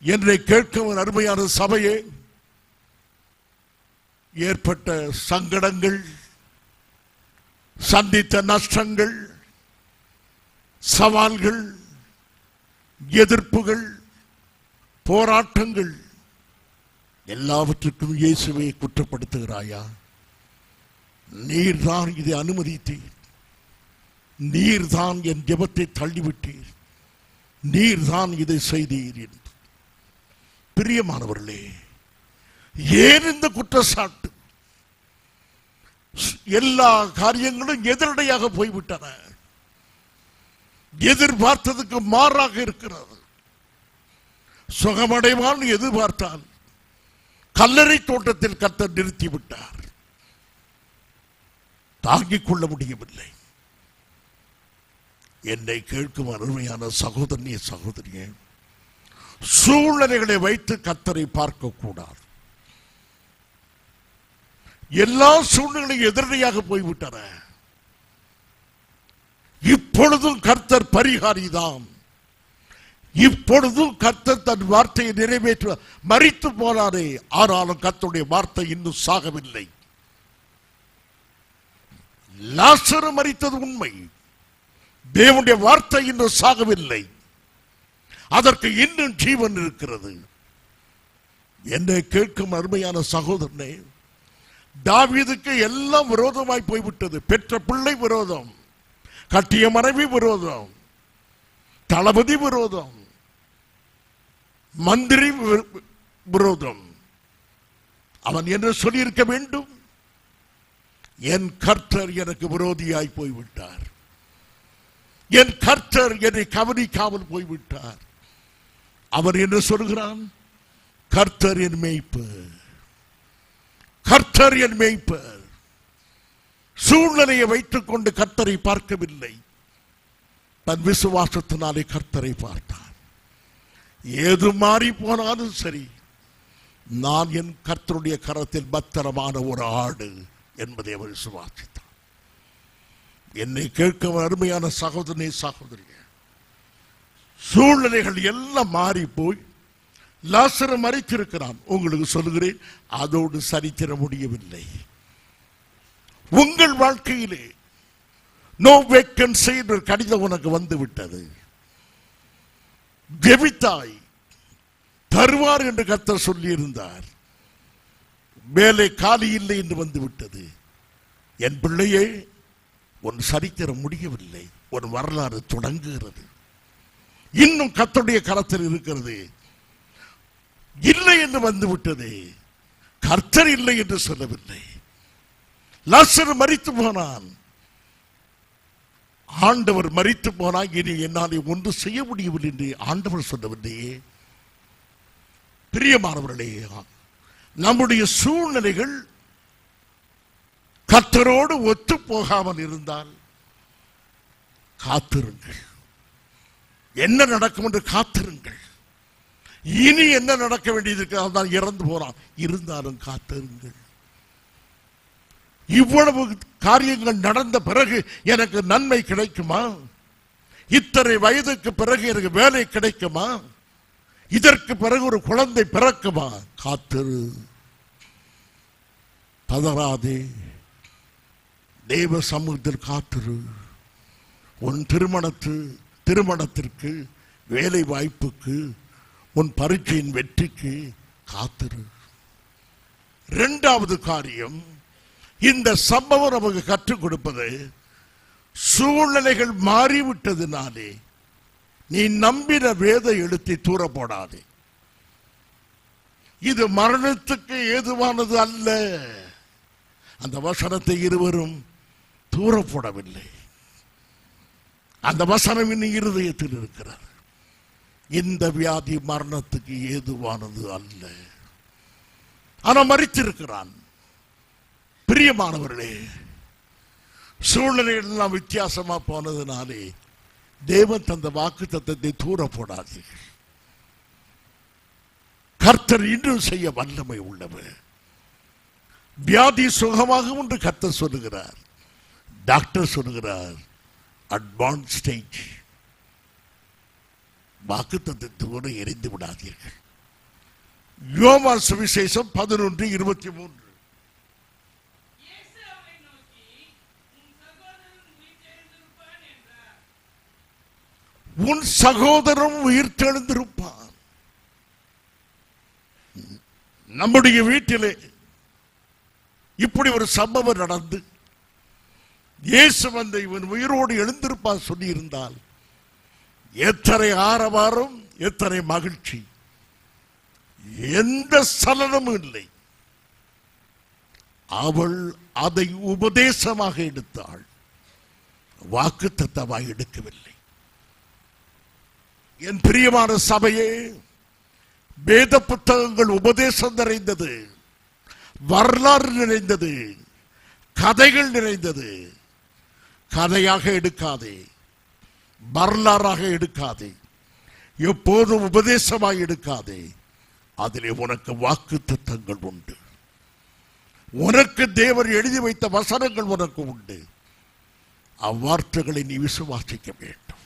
என்னை கேட்கும் அருமையான சபையே, ஏற்பட்ட சங்கடங்கள், சந்தித்த நஷ்டங்கள், சவால்கள், எதிர்ப்புகள், போராட்டங்கள் எல்லாவற்றுக்கும் இயேசுவை குற்றப்படுத்துகிறாயா? நீர்தான் இதை அனுமதித்தீர், நீர்தான் என் ஜெபத்தை தள்ளிவிட்டீர், நீர்தான் இதை செய்தீர் என்று. பிரியமானவர்களே, ஏன் இந்த குற்றச்சாட்டு? எல்லா காரியங்களும் எதிரடையாக போய்விட்டன, எதிர்பார்த்ததுக்கு மாறாக இருக்கிறது. சுகமடைவான் எதிர்பார்த்தால் கல்லறை தோட்டத்தில் கர்த்தர் நிறுத்திவிட்டார். தாங்கிக் கொள்ள முடியவில்லை. என்னை கேட்கும் அருமையான சகோதரனே, சகோதரியே, சூழ்நிலைகளை வைத்து கர்த்தரை பார்க்க கூடாது. எல்லா சூழ்நிலையும் எதிரடையாக போய்விட்டன. இப்பொழுதும் கர்த்தர் பரிகாரிதான். இப்பொழுதும் கர்த்தர் தன் வார்த்தையை நிறைவேற்ற மரித்து போனாரே, ஆனாலும் கர்த்தருடைய வார்த்தை இன்னும் சாகவில்லை. லாசரு மரித்தது உண்மை, தேவனுடைய வார்த்தை இன்னும் சாகவில்லை, அதற்கு இன்னும் ஜீவன் இருக்கிறது. என்னை கேட்கும் அருமையான சகோதரனே, தாவீதுக்கு எல்லாம் விரோதமாய் போய்விட்டது. பெற்ற பிள்ளை விரோதம், கட்டிய மனைவி விரோதம், தளபதி விரோதம், மந்திரி விரோதம். அவன் என்ன சொல்லியிருக்க வேண்டும்? என் கர்த்தர் எனக்கு விரோதியாய் போய்விட்டார், என் கர்த்தர் என்னை கவனிக்காமல் போய்விட்டார். அவர் என்ன சொல்கிறான்? கர்த்தர் என் மேய்ப்பர், கர்த்தர் என் மேய்ப்பர். சூழ்நிலையை வைத்துக் கொண்டு கர்த்தரை பார்க்கவில்லை, தன் விசுவாசத்தினாலே கர்த்தரை பார்த்தான். ஏது மாறி போனாலும் சரி, நான் என் கர்த்தருடைய கரத்தில் பத்திரமான ஒரு ஆடு என்பதை அவர் விசுவாசித்தார். என்னை கேட்க அருமையான சகோதரனே, சகோதரிய, சூழ்நிலைகள் எல்லாம் மாறி போய் லாசரு மரித்திருக்கிறான். உங்களுக்கு சொல்லுகிறேன், அதோடு சரித்திர முடியவில்லை. உங்கள் வாழ்க்கையிலே நோ வேக்கன்சி என்ற கடிதம் உனக்கு வந்து விட்டது. ஜெபித்தாய், தருவார் என்று கர்த்தர் சொல்லி இருந்தார். வேலை காலி இல்லை என்று வந்து விட்டது. என் பிள்ளையே, உன் சரித்திரம் முடியவில்லை, உன் வரலாறு தொடங்குகிறது. இன்னும் கர்த்தருடைய கரத்தில் இருக்கிறது. இல்லை என்று வந்து விட்டது. கர்த்தர் இல்லை என்று சொல்லவில்லை. லாசரு மரித்து போனான். ஆண்டவர் மரித்து போனான். இனி என்னாலே ஒன்று செய்ய முடியவில்லை என்று ஆண்டவர் சொல்லவில்லையே. பிரியமானவர்களே, நம்முடைய சூழ்நிலைகள் கர்த்தரோடு ஒத்து போகாமல் இருந்தால் காத்திருங்கள். என்ன நடக்கும் என்று காத்திருங்கள். இனி என்ன நடக்க வேண்டியது? தான் இறந்து போறான், இருந்தாலும் காத்திருங்கள். இவ்வளவு காரியங்கள் நடந்த பிறகு எனக்கு நன்மை கிடைக்குமா? இத்தனை வயதுக்கு பிறகு எனக்கு வேலை கிடைக்குமா? இதற்கு பிறகு ஒரு குழந்தை பிறக்குமா? காத்திரு, பதறாதே, தேவ சமூகத்தில் காத்திரு. உன் திருமணத்திற்கு, வேலை வாய்ப்புக்கு, உன் பரீட்சையின் வெற்றிக்கு காத்திரு. இரண்டாவது காரியம், இந்த சம்பவம் நமக்கு கற்றுக் கொடுப்பது, சூழ்நிலைகள் மாறிவிட்டதினாலே நீ நம்பின வேத எழுத்தை தூர போடாதே. இது மரணத்துக்கு ஏதுவானது அல்ல. அந்த வசனத்தை இருவரும் தூர போடவில்லை. அந்த வசனம் இன்னும் இருதயத்தில் இருக்கிறது. இந்த வியாதி மரணத்துக்கு ஏதுவானது அல்ல. ஆனா மரித்திருக்கிறான். பிரியமானவர்களே, சூழ்நிலைகள் எல்லாம் வித்தியாசமா போனதுனாலே தேவன் தந்த வாக்கு தத்தத்தை தூர போடாதீர்கள். கர்த்தர் இன்னும் செய்ய வல்லமை உள்ளவர். வியாதி சுகமாகும் என்று கர்த்தர் சொல்லுகிறார். டாக்டர் சொல்லுகிறார், அட்வான்ஸ் ஸ்டேஜ். வாக்கு தத்தத்தோடு எரிந்து விடாதீர்கள். யோவான் சுவிசேஷம் 11:23. உன் சகோதரன் உயிர் தெழுந்திருப்பான். நம்முடைய வீட்டிலே இப்படி ஒரு சம்பவம் நடந்து இயேசு வந்து இவன் உயிரோடு எழுந்திருப்பான் சொல்லி இருந்தால் எத்தனை ஆரவாரம், எத்தனை மகிழ்ச்சி. எந்த சலனமும் இல்லை. அவள் அதை உபதேசமாக எடுத்தாள், வாக்குத்தத்தமாய் எடுக்கவில்லை. என் பிரியமான சபையே, வேத புத்தகங்கள் உபதேசம் நிறைந்தது, வரலாறு நிறைந்தது, கதைகள் நிறைந்தது. கதையாக எடுக்காதே, வரலாறாக எடுக்காதே, எப்போதும் உபதேசமாக எடுக்காதே. அதிலே உனக்கு வாக்குத்தத்தங்கள் உண்டு. உனக்கு தேவர் எழுதி வைத்த வசனங்கள் உனக்கு உண்டு. அவ்வார்த்தைகளை நீ விசுவாசிக்க வேண்டும்.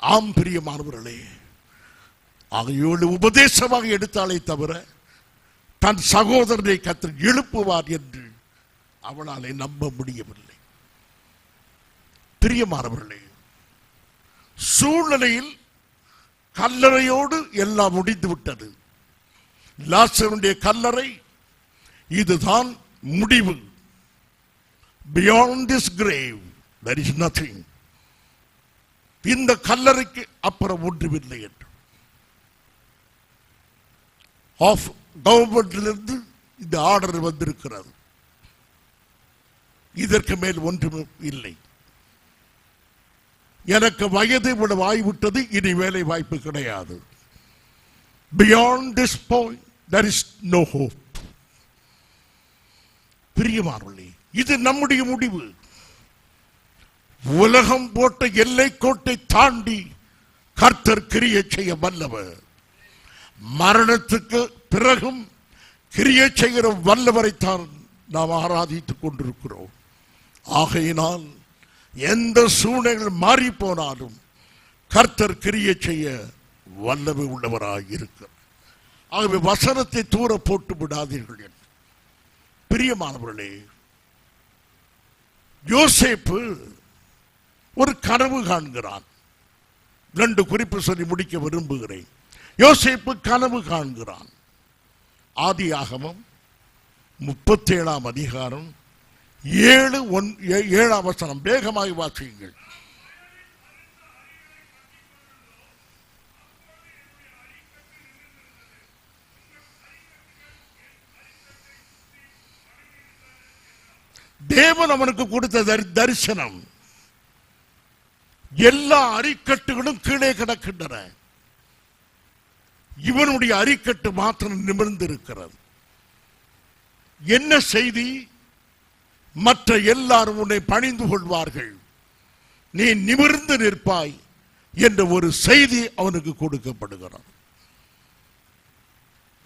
ஆம் பிரியமானவர்களே, அவையோடு உபதேசமாக எடுத்தாலே தவிர தன் சகோதரனை கர்த்தர் எழுப்புவார் என்று அவளாலே நம்ப முடியவில்லை. பிரியமானவர்களே, சூழ்நிலையில் கல்லறையோடு எல்லாம் முடிந்து விட்டது. லாசருடைய கல்லறை இதுதான் முடிவு. Beyond this grave there is nothing. இந்த கல்லறைக்கு அப்புறம் ஒன்றுமில்லை என்று ஆஃப் கவர்மெண்டிலிருந்து இந்த ஆர்டர் வந்திருக்கிறது. இதற்கு மேல் ஒன்றும் இல்லை. எனக்கு வயது இவ்வளவு ஆகிவிட்டது, இனி வேலை வாய்ப்பு கிடையாது. Beyond this point there is no hope. பிரியமானவர்களே, இது நம்முடைய முடிவு. உலகம் போட்ட எல்லை கோட்டை தாண்டி கர்த்தர் கிரியை செய்ய வல்லவர். மரணத்துக்கு பிறகும் கிரியை செய்கிற வல்லவரைத்தான் நாம் ஆராதித்துக் கொண்டிருக்கிறோம். ஆகையினால் எந்த சூழ்நிலை மாறி போனாலும் கர்த்தர் கிரியை செய்ய வல்லமை உள்ளவராக இருக்கிறார். ஆகவே வசனத்தை தூர போட்டு விடாதீர்கள் என்று. பிரியமானவர்களே, யோசேப்பு ஒரு கனவு காண்கிறான். 2 குறிப்பு சொல்லி முடிக்க விரும்புகிறேன். யோசேப்பு கனவு காண்கிறான். ஆதியாகமம் 37ஆம் அதிகாரம் 7-7ஆம் வசனம். வேகமாய் வாசியுங்கள். தேவன் அவனுக்கு கொடுத்த தரிசனம். எல்லா அரிக்கட்டுகளும் கீழே கிடக்கின்றன. இவனுடைய அரிக்கட்டு மாத்திரம் நிமிர்ந்திருக்கிறது. என்ன செய்தி? மற்ற எல்லாரும் உன்னை பணிந்து கொள்வார்கள், நீ நிமிர்ந்து நிற்பாய் என்ற ஒரு செய்தி அவனுக்கு கொடுக்கப்படுகிறது.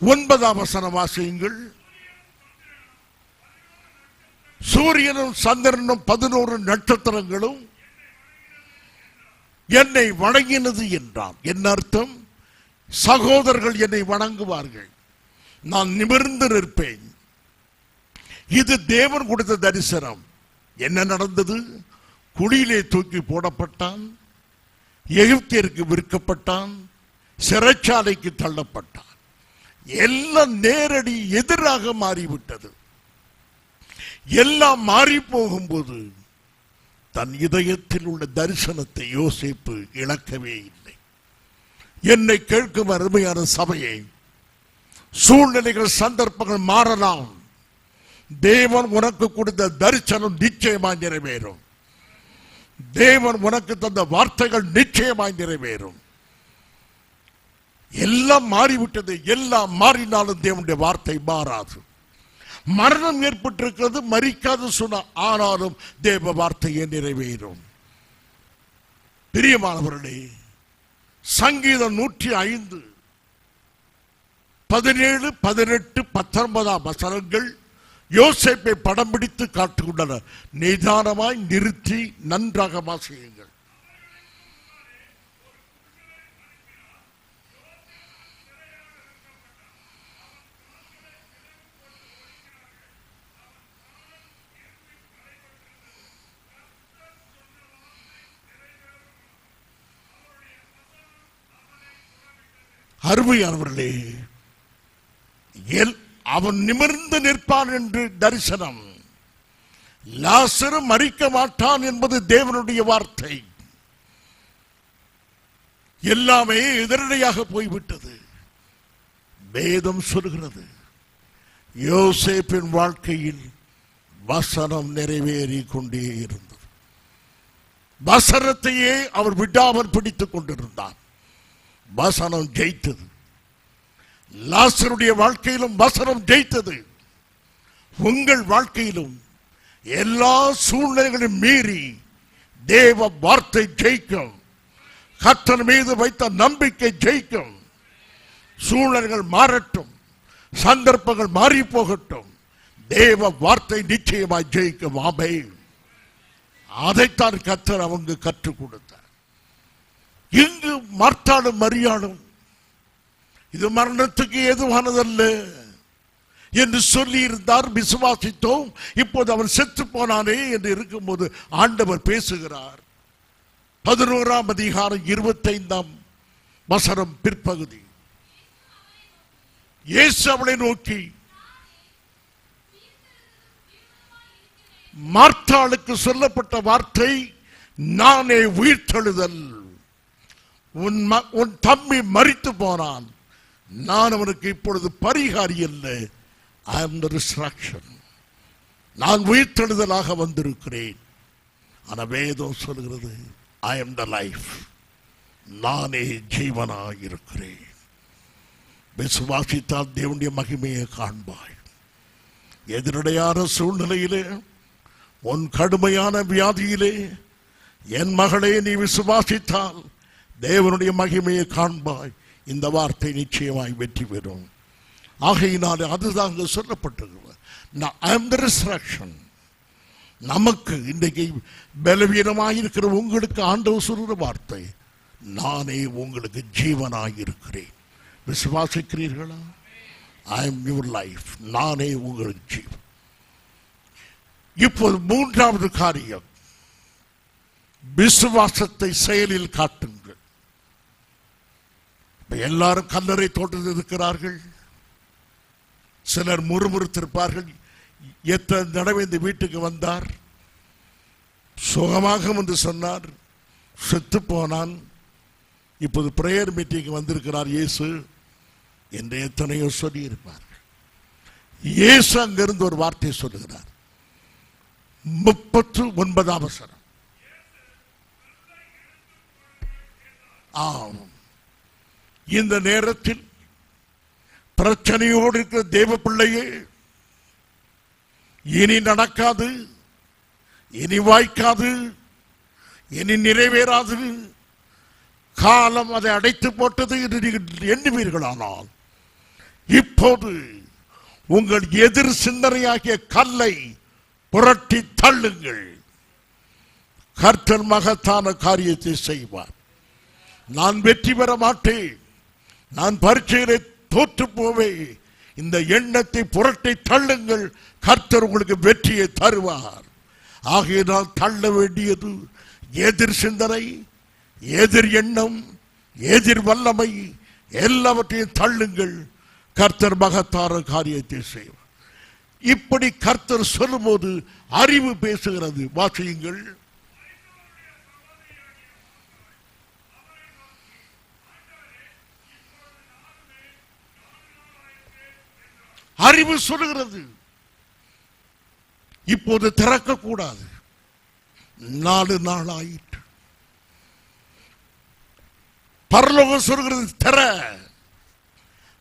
9ஆம் வசனம் வாசியுங்கள். சூரியனும் சந்திரனும் 11 நட்சத்திரங்களும் என்னை வணங்கினது என்றான். என்ன அர்த்தம்? சகோதரர்கள் என்னை வணங்குவார்கள், நான் நிமிர்ந்து நிற்பேன். இது தேவன் கொடுத்த தரிசனம். என்ன நடந்தது? குழியிலே தூக்கி போடப்பட்டான், எகிப்தியருக்கு விற்கப்பட்டான், சிறைச்சாலைக்கு தள்ளப்பட்டான். எல்லாம் நேரடி எதிராக மாறிவிட்டது. எல்லாம் மாறி போகும்போது தன் இதயத்தில் உள்ள தரிசனத்தை யோசேப்பு இழக்கவே இல்லை. என்னை கேட்கும் அருமையான சபையை, சூழ்நிலைகள் சந்தர்ப்பங்கள் மாறலாம், தேவன் உனக்கு கொடுத்த தரிசனம் நிச்சயமாய் நிறைவேறும். தேவன் உனக்கு தந்த வார்த்தைகள் நிச்சயமாய் நிறைவேறும். எல்லாம் மாறிவிட்டது. எல்லாம் மாறினாலும் தேவனுடைய வார்த்தை மாறாது. மரணம் ஏற்பட்டிருக்கிறது, மரிக்காது சொன்ன, ஆனாலும் தேவ வார்த்தையே நிறைவேறும். பிரியமானவர்களே, சங்கீதம் 105 17, 18, 19ஆம் வசனங்கள் யோசேப்பை படம் பிடித்து காட்டுகின்றன. நிதானமாய் நிறுத்தி நன்றாக வாசியுங்கள். அருமையானவர்களே, அவன் நிமிர்ந்து நிற்பான் என்று தரிசனம். லாசரு மரிக்க மாட்டான் என்பது தேவனுடைய வார்த்தை. எல்லாமே எதிரடையாக போய்விட்டது. வேதம் சொல்கிறது, யோசேப்பின் வாழ்க்கையில் வசனம் நிறைவேறி கொண்டே இருந்தது. வசனத்தையே அவர் விடாமல் பிடித்துக் கொண்டிருந்தார். வசனம் ஜெயித்தது. லாசருடைய வாழ்க்கையிலும் வசனம் ஜெயித்தது. உங்கள் வாழ்க்கையிலும் எல்லா சூழ்நிலைகளையும் மீறி தேவ வார்த்தை ஜெயிக்கும். கர்த்தர் மீது வைத்த நம்பிக்கை ஜெயிக்கும். சூழ்நிலைகள் மாறட்டும், சந்தர்ப்பங்கள் மாறி போகட்டும், தேவ வார்த்தை நிச்சயமாய் ஜெயிக்கும். ஆமென். அதைத்தான் கர்த்தர் அவங்க கற்றுக் கொடுத்தார். இங்கு மார்த்தாளும் மரியாளும் இது மரணத்துக்கு ஏதுவானதல்ல என்று சொல்லி இருந்தார். விசுவாசித்தோம். இப்போது அவன் செத்து போனானே என்று இருக்கும்போது ஆண்டவர் பேசுகிறார். 11ஆம் அதிகாரம் 25ஆம் வசனம் பிற்பகுதி. இயேசு அவளை நோக்கி, மார்த்தாளுக்கு சொல்லப்பட்ட வார்த்தை, நானே உயிர்த்தெழுதல். உன் தம்பி மரித்து போனான், நான் அவனுக்கு இப்பொழுது பரிகாரி அல்ல. I am the resurrection. நான் உயிர்த்தெழுதலாக வந்திருக்கிறேன். ஆனா வேதம் சொல்கிறது I am the life. நானே ஜீவனாய் இருக்கிறேன். விசுவாசித்தால் தேவனுடைய மகிமையை காண்பாய். எதிரடையான சூழ்நிலையிலே, உன் கடுமையான வியாதியிலே, என் மகளே நீ விசுவாசித்தால் தேவனுடைய மகிமையை காண்பாய். இந்த வார்த்தை நிச்சயமாய் வெற்றி பெறும். ஆகையினாலே அதுதான் அங்கு சொல்லப்பட்டிருக்கிறது. I am the resurrection. நமக்கு இன்றைக்கு பலவீனமாயிருக்கிற உங்களுக்கு ஆண்டவர் சொல்கிற வார்த்தை, நானே உங்களுக்கு ஜீவனாயிருக்கிறேன். விசுவாசிக்கிறீர்களா? I am your life. நானே உங்களுக்கு ஜீவன். இப்போது மூன்றாவது காரியம், விசுவாசத்தை செயலில் காட்டுங்கள். எல்லாரும் கல்லறை தோட்டத்தில் இருக்கிறார்கள். சிலர் முறுமுறுத்திருப்பார்கள். எத்தனை தடவை இந்த வீட்டுக்கு வந்தார், சுகமாக என்று சொன்னார், செத்து போனான், இப்போது பிரேயர் மீட்டிங் வந்திருக்கிறார் இயேசு என்று எத்தனையோ சொல்லி இருப்பார்கள். இயேசு அங்கிருந்து ஒரு வார்த்தை சொல்லுகிறார். 39 வசனம். இந்த நேரத்தில் பிரச்சனையோடு இருக்கிற தேவ பிள்ளையே, இனி நடக்காது, இனி வாய்க்காது, இனி நிறைவேறாது, காலம் அதை அடைத்து போட்டது என்று நீங்கள் எண்ணுவீர்களானால், இப்போது உங்கள் எதிர் சிந்தனையாகிய கல்லை புரட்டி தள்ளுங்கள். கர்த்தர் மகத்தான காரியத்தை செய்வார். நான் வெற்றி பெற மாட்டேன், நான் பரீட்சையிலே தோற்று போவேன், இந்த எண்ணத்தை புரட்டி தள்ளுங்கள். கர்த்தர் உங்களுக்கு வெற்றியை தருவார். ஆகையினால் தள்ள வேண்டியது எதிர் சிந்தனை, எதிர் எண்ணம், எதிர் வல்லமை எல்லாவற்றையும் தள்ளுங்கள். கர்த்தர் மகத்தான காரியத்தை செய்வார். இப்படி கர்த்தர் சொல்லும்போது அறிவு பேசுகிறது. வாசியுங்கள். அறிவு சொல்லுகிறது இப்போது திறக்க கூடாது, 4 நாள் ஆயிற்று. பரலோகம் சொல்கிறது திற,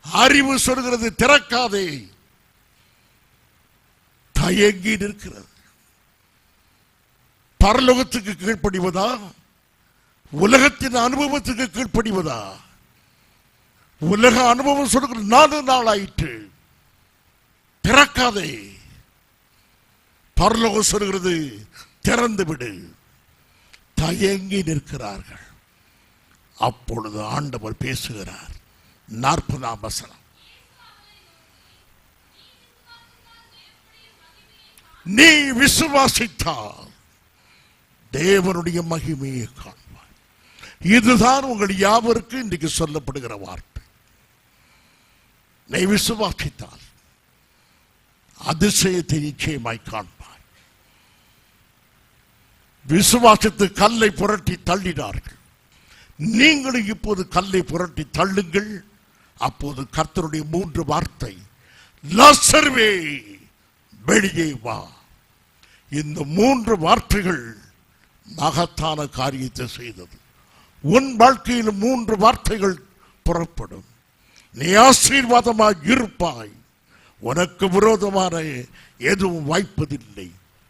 அறிவு சொல்கிறது திறக்காதே. தயங்கி நிற்கிறது. பரலோகத்துக்கு கீழ்ப்படிவதா, உலகத்தின் அனுபவத்துக்கு கீழ்ப்படிவதா? உலக அனுபவம் சொல்கிறது 4 நாள் ஆயிற்று, திறக்காதே. பரலோகம் சொல்கிறது திறந்து விடு. தயங்கி நிற்கிறார்கள். அப்பொழுது ஆண்டவர் பேசுகிறார். 40ஆம் வசனம். நீ விசுவாசித்தால் தேவனுடைய மகிமையை காண்பாய். இதுதான் உங்கள் யாவருக்கு இன்றைக்கு சொல்லப்படுகிற வார்த்தை. நீ விசுவாசித்தால் அதிசயத்தை நிச்சயமாய் காண்பாய். விசுவாசத்து கல்லை புரட்டி தள்ளினார்கள். நீங்களும் இப்போது கல்லை புரட்டி தள்ளுங்கள். அப்போது கர்த்தருடைய 3 வார்த்தை, லாசருவே வெளியே வா. இந்த 3 வார்த்தைகள் மகத்தான காரியத்தை செய்தது. உன் வாழ்க்கையில் 3 வார்த்தைகள் புறப்படும். நீ ஆசீர்வாதமாய் இருப்பாய். உனக்கு விரோதமான எதுவும் வாய்ப்பதில்லை.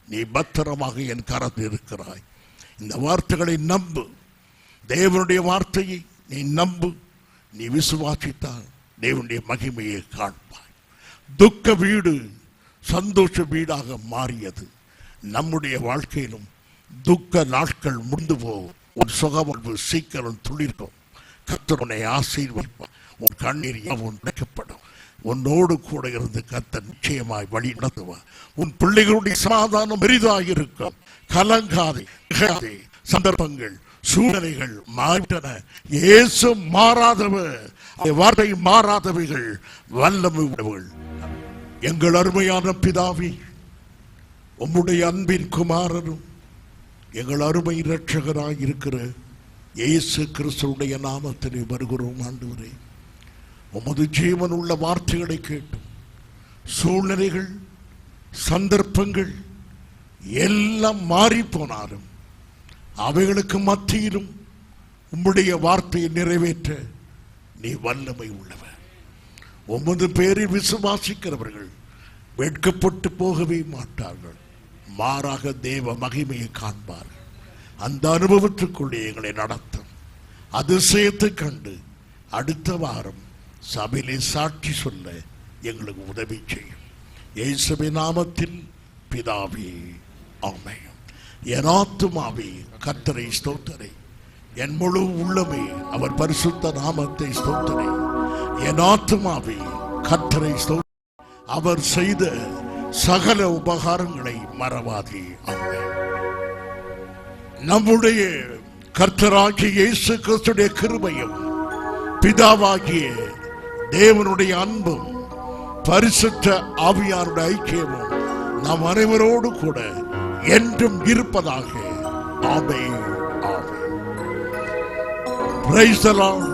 நீ பத்திரமாக என் கரத்தில் இருக்கிறாய். இந்த வார்த்தைகளை நம்பு. தேவனுடைய வார்த்தையை நீ நம்பு. நீ விசுவாசித்தால் தேவனுடைய மகிமையை காண்பாய். துக்க வீடு சந்தோஷ வீடாக மாறியது. நம்முடைய வாழ்க்கையிலும் துக்க நாட்கள் முடிந்து போகும். உன் சுகமல்வு சீக்கிரம் துளிர்க்கும். கர்த்தர் உன்னை ஆசீர்வதிப்பார். உன் கண்ணீர் யாவும் துடைக்கப்படும். உன்னோடு கூட இருந்து கர்த்தர் நிச்சயமாய் வழி நடத்துவார். உன் பிள்ளைகளுடைய சமாதானம் பெரிதாக இருக்கும். கலங்காதே. சந்தர்ப்பங்கள் சூழ்நிலைகள் மாறிட்டன. இயேசு மாறாதவர், வார்த்தை மாறாதவைகள், வல்லமை உள்ளவர்கள். எங்கள் அருமையான பிதாவே, உம்முடைய அன்பின் குமாரனும் எங்கள் அருமை இரட்சகராய் இருக்கிற இயேசு கிறிஸ்துவுடைய நாமத்திலே வருகிறோம். ஆண்டவரே, உமது ஜீவன் உள்ள வார்த்தைகளை கேட்டு சூழ்நிலைகள் சந்தர்ப்பங்கள் எல்லாம் மாறி போனாலும் அவைகளுக்கு மத்தியிலும் உம்முடைய வார்த்தையை நிறைவேற்ற நீ வல்லமை உள்ளவர். உமது பேரில் விசுவாசிக்கிறவர்கள் வெட்கப்பட்டு போகவே மாட்டார்கள், மாறாக தேவ மகிமையை காண்பார்கள். அந்த அனுபவத்துக்குள்ளே எங்களை நடத்தும். அதிசயத்தை கண்டு அடுத்த வாரம் சபையிலே சாட்சி சொல்ல எங்களுக்கு உதவி செய்யும். இயேசுவின் நாமத்தில் பிதாவே, ஆமென். என் ஆத்துமாவே கர்த்தரை ஸ்தோத்திரை, என் முழு உள்ளமே அவர் பரிசுத்த நாமத்தை ஸ்தோத்திரை. என் ஆத்துமாவே கர்த்தரை ஸ்தோத்திரை, அவர் செய்த சகல உபகாரங்களை மறவாதே. ஆமென். நம்முடைய கர்த்தராகிய இயேசு கிறிஸ்துவின் கிருபையும் பிதாவாகிய தேவனுடைய அன்பும் பரிசுத்த ஆவியாருடைய ஐக்கியமும் நம் அனைவரோடு கூட என்றும் இருப்பதாக. ஆமென். ஆமென். Praise the Lord.